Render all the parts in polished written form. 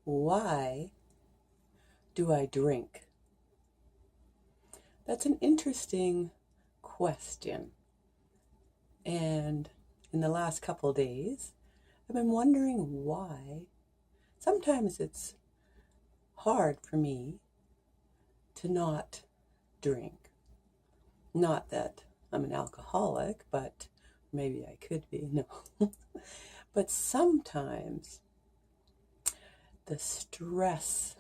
Why do I drink? That's an interesting question. And in the last couple of days, I've been wondering why. Sometimes it's hard for me to not drink. Not that I'm an alcoholic, but maybe I could be, no. But sometimes the stress,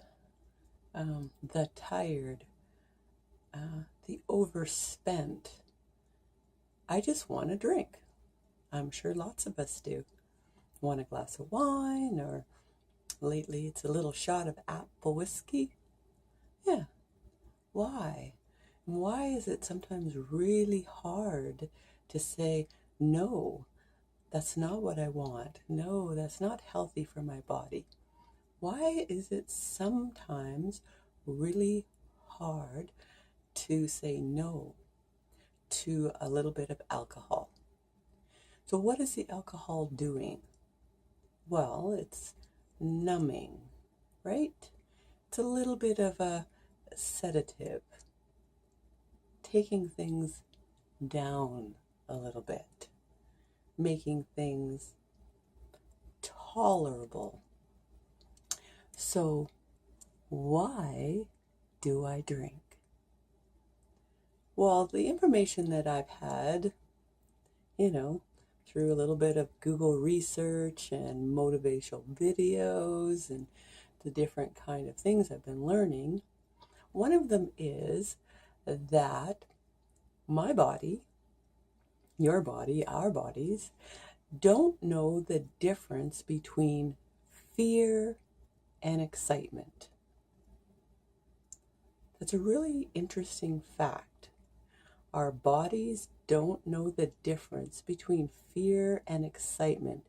the tired, the overspent, I just want to drink. I'm sure lots of us do. Want a glass of wine, or lately it's a little shot of apple whiskey. Yeah, why? And why is it sometimes really hard to say, no, that's not what I want. No, that's not healthy for my body. Why is it sometimes really hard to say no to a little bit of alcohol? So what is the alcohol doing? Well, it's numbing, right? It's a little bit of a sedative, taking things down a little bit, making things tolerable. So why do I drink? Well, the information that I've had, through a little bit of Google research and motivational videos and the different kind of things I've been learning, one of them is that my body, your body, our bodies, don't know the difference between fear and excitement. That's a really interesting fact. Our bodies don't know the difference between fear and excitement.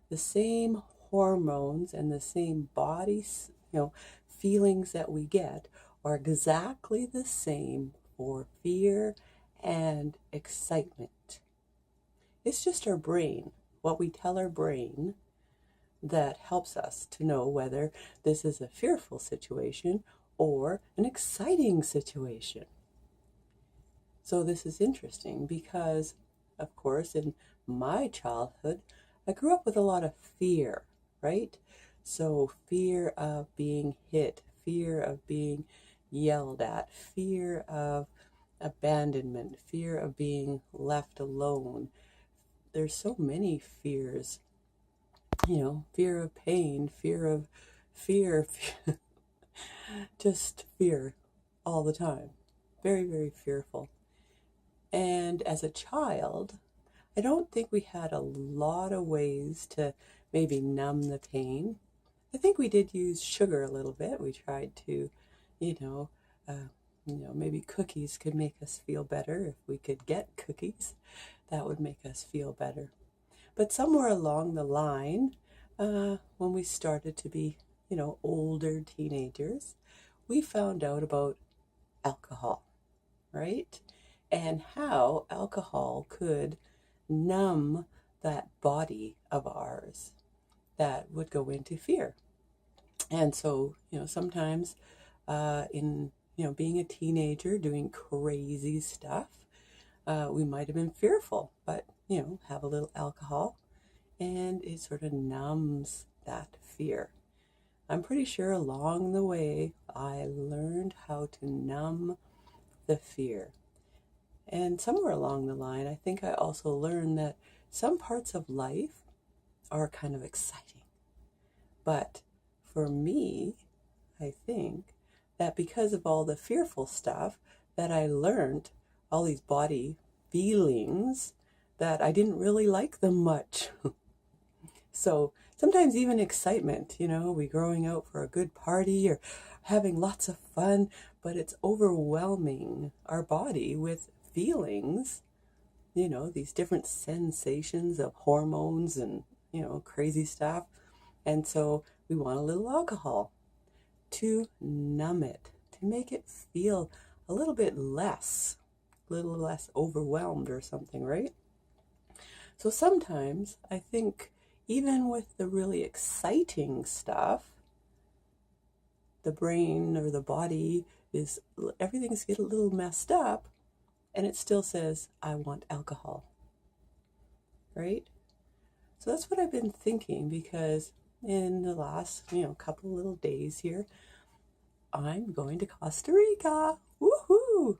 The same hormones and the same body, feelings that we get are exactly the same for fear and excitement. It's just our brain, what we tell our brain, that helps us to know whether this is a fearful situation or an exciting situation. So this is interesting because, of course, in my childhood, I grew up with a lot of fear, right? So fear of being hit, fear of being yelled at, fear of abandonment, fear of being left alone. There's so many fears, fear of pain, fear, just fear all the time. Very, very fearful. And as a child, I don't think we had a lot of ways to maybe numb the pain. I think we did use sugar a little bit. We tried to, maybe cookies could make us feel better. If we could get cookies, that would make us feel better. But somewhere along the line, when we started to be, older teenagers, we found out about alcohol, right? And how alcohol could numb that body of ours that would go into fear. And so, sometimes in, being a teenager doing crazy stuff, we might have been fearful, but, have a little alcohol and it sort of numbs that fear. I'm pretty sure along the way, I learned how to numb the fear. And somewhere along the line, I think I also learned that some parts of life are kind of exciting. But for me, I think that because of all the fearful stuff that I learned, all these body feelings, that I didn't really like them much. So sometimes even excitement, we growing out for a good party or having lots of fun, but it's overwhelming our body with feelings, these different sensations of hormones and, crazy stuff. And so we want a little alcohol to numb it, to make it feel a little less overwhelmed or something, right? So sometimes I think even with the really exciting stuff, the brain or the body is, everything's get a little messed up, and it still says, I want alcohol, right? So that's what I've been thinking, because in the last, couple little days here, I'm going to Costa Rica. Woohoo!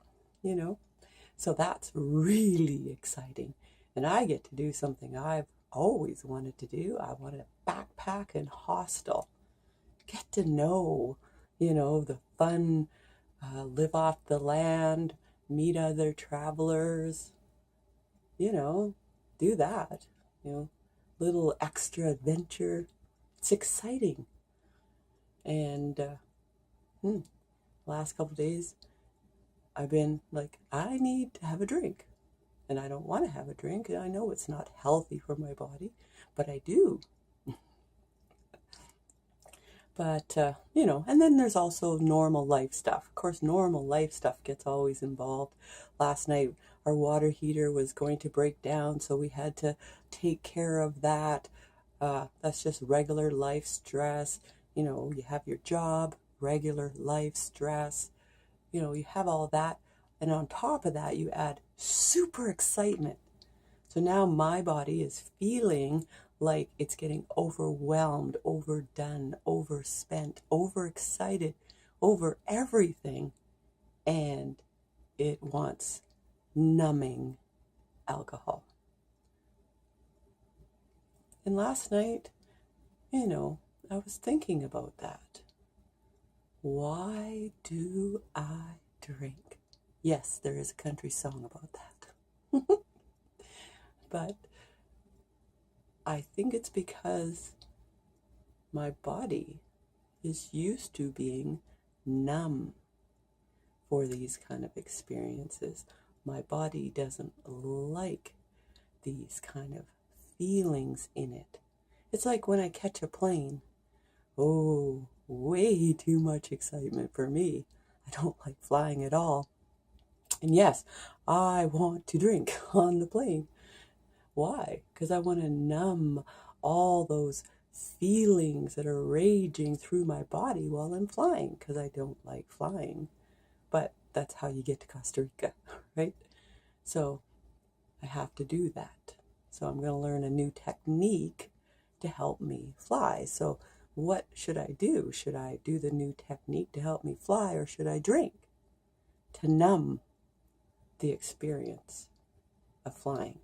So that's really exciting. And I get to do something I've always wanted to do. I want to backpack and hostel. Get to know, the fun, live off the land, meet other travelers, do that, little extra adventure. It's exciting. And last couple days, I've been like, I need to have a drink. And I don't want to have a drink. And I know it's not healthy for my body, but I do. But, and then there's also normal life stuff. Of course, normal life stuff gets always involved. Last night, our water heater was going to break down, so we had to take care of that. That's just regular life stress. You have your job, regular life stress. You have all that. And on top of that, you add super excitement. So now my body is feeling like it's getting overwhelmed, overdone, overspent, overexcited over everything. And it wants numbing alcohol. And last night, I was thinking about that. Why do I drink? Yes, there is a country song about that. But I think it's because my body is used to being numb for these kind of experiences. My body doesn't like these kind of feelings in it. It's like when I catch a plane. Oh, way too much excitement for me. I don't like flying at all. And yes, I want to drink on the plane. Why? Because I want to numb all those feelings that are raging through my body while I'm flying, because I don't like flying. But that's how you get to Costa Rica, right? So I have to do that. So I'm going to learn a new technique to help me fly. So what should I do? Should I do the new technique to help me fly, or should I drink to numb the experience of flying?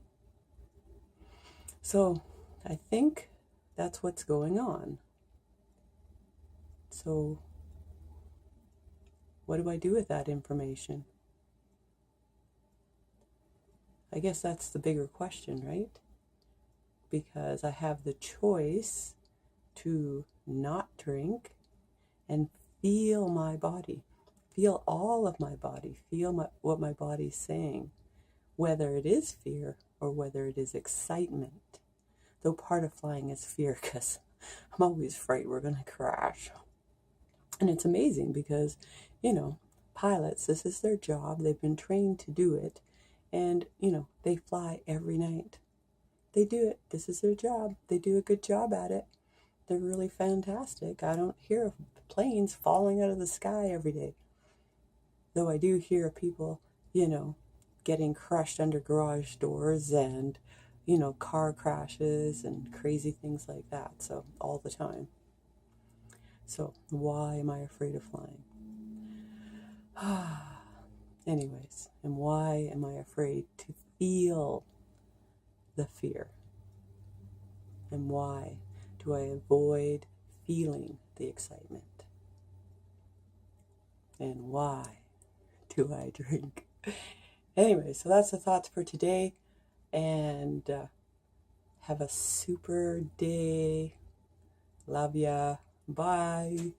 So I think that's what's going on. So what do I do with that information? I guess that's the bigger question, right? Because I have the choice to not drink and feel my body, feel all of my body, feel what my body's saying, whether it is fear or whether it is excitement. Though part of flying is fear, because I'm always afraid we're going to crash. And it's amazing because, pilots, this is their job. They've been trained to do it. And, they fly every night. They do it. This is their job. They do a good job at it. They're really fantastic. I don't hear of planes falling out of the sky every day. Though I do hear people, getting crushed under garage doors and, car crashes and crazy things like that. So all the time. So why am I afraid of flying? Anyways, and why am I afraid to feel the fear? And why do I avoid feeling the excitement? And why do I drink? Anyway, so that's the thoughts for today. And have a super day. Love ya. Bye.